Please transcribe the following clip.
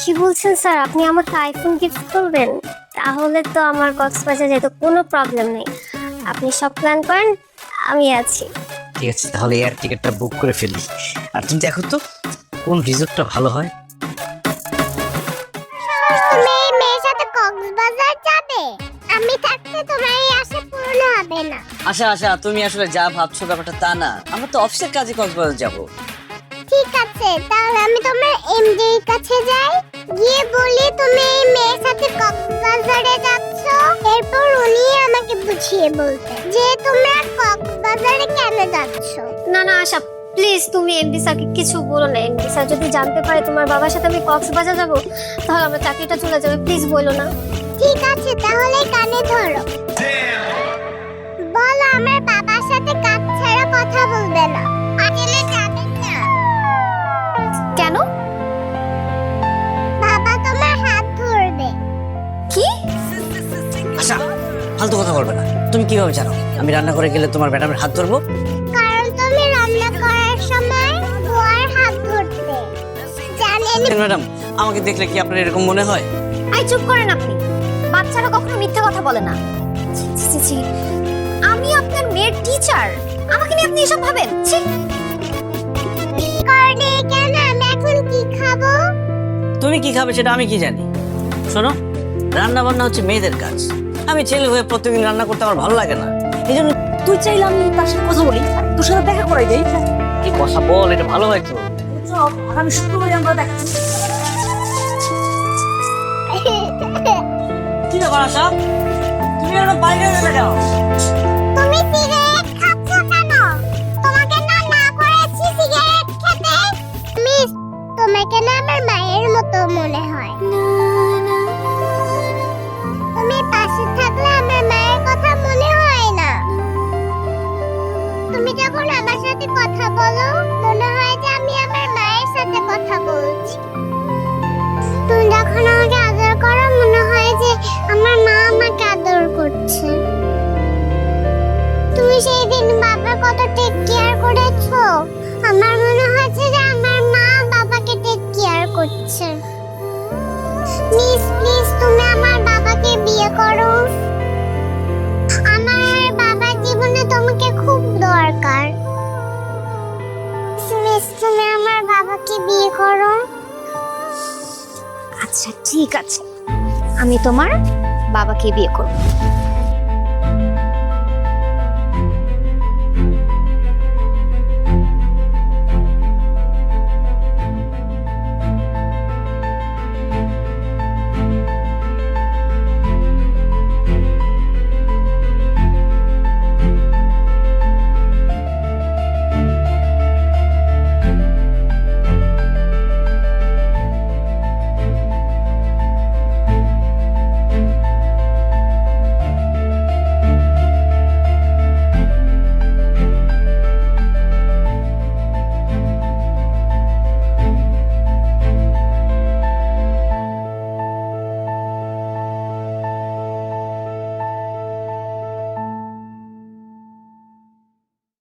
কি বলছেন স্যার? আপনি আমাকে আইফোন গিফট করবেন? তাহলে তো আমার কক্সবাজার যেতে কোনো প্রবলেম নেই। আপনি সব প্ল্যান করেন, আমি আছি। ঠিক আছে, তাহলে এয়ার টিকিটটা বুক করে ফেলি। আর তুমি দেখো তো কোন রিসোর্টটা ভালো হয়। তুমি এই মেয়ের সাথে কক্সবাজার যাবে? আমি থাকতে তোমার এই আশা পূর্ণ হবে না। আশা আশা, তুমি আসলে যা ভাবছো ব্যাপারটা তা না। আমরা তো অফিসের কাজে কক্সবাজার যাব। ঠিক আছে, তাহলে আমি তোমার এমডির কাছে যাই, গিয়ে বলি তুমি এই মেয়ের সাথে কক্সবাজারে যাচ্ছ। এরপর উনি আমাকে বুঝিয়ে বলতে যে তোমরা কক্সবাজারে কেন যাচ্ছ। না না আশা, প্লিজ তুমি এমডি স্যারকে কিছু বলো না। এমডি স্যার যদি জানতে পারে তোমার বাবার সাথে আমি কক্সবাজার যাব, তাহলে আমার চাকরিটা চলে যাবে। প্লিজ বলো না। ঠিক আছে, তাহলে কানে ধরো। বলো আমার বাবার সাথে কাজ ছাড়া কথা বলবে না। আসলে যাবেন না। কেন? বাবা তোমার হাত ধরবে। কি? আশা, ফালতু কথা বলবে না। তুমি কিভাবে জানো আমি রান্না করে গেলে তোমার ম্যাডামের হাত ধরবো? কারণ তুমি রান্না করার সময় বুয়ার হাত ধরতে জানেন। ম্যাডাম, আমাকে দেখলে কি আপনার এরকম মনে হয়? আই চুপ করেন আপনি। বাচ্চারা কখনো মিথ্যা কথা বলে না। ছি, ছি, ছি, ছি। আমি আপনার মেয়ের টিচার, আমাকে নিয়ে আপনি এসব ভাবেন? ছি। করলে কেন? আমি এখন কি খাবো? তুমি কি খাবে সেটা আমি কি জানি। শোনো, রান্না বান্না হচ্ছে মেয়েদের কাজ। আমি ছেলে হয়ে প্রত্যেকদিন রান্না করতে আমার ভালো লাগে না। এই জন্য তুই চাইলে আমি তার সাথে কথা বলি, তোর সাথে দেখা করাই দেই। কি কথা বল, এটা ভালো হয় তো। চল, আগামী শুক্রবারে আমরা দেখা করছি। কি ব্যাপার আশা, তুমি এরকম বাইরে চলে যাও। তুমি সিগারেট খাচ্ছ কেন? তোমাকে না না করেছি সিগারেট খেতে। মিস, তোমাকে না আমার মায়ের মতো মনে হয়। তুমি পাশে থাকলে আমার মায়ের কথা মনে হয় না। তুমি যখন আমার সাথে কথা বলো, মনে হয় যে আমি আমার মায়ের সাথে কথা বলছি। তুমি যখন আমাকে আদর করো, মনে হয় যে আমার মা আমাকে আদর করছে। তুমি সেই দিন বাবার কত টেক কেয়ার করেছো, আমার মনে হচ্ছে যে আমার মা বাবাকে টেক কেয়ার করছে। মিস, প্লিজ তুমি আমার বাবাকে বিয়ে করো। আমার বাবার জীবনে তোমাকে খুব দরকার। মিস, তুমি আমার বাবাকে বিয়ে করো। আচ্ছা ঠিক আছে, আমি তোমার বাবাকে বিয়ে করব।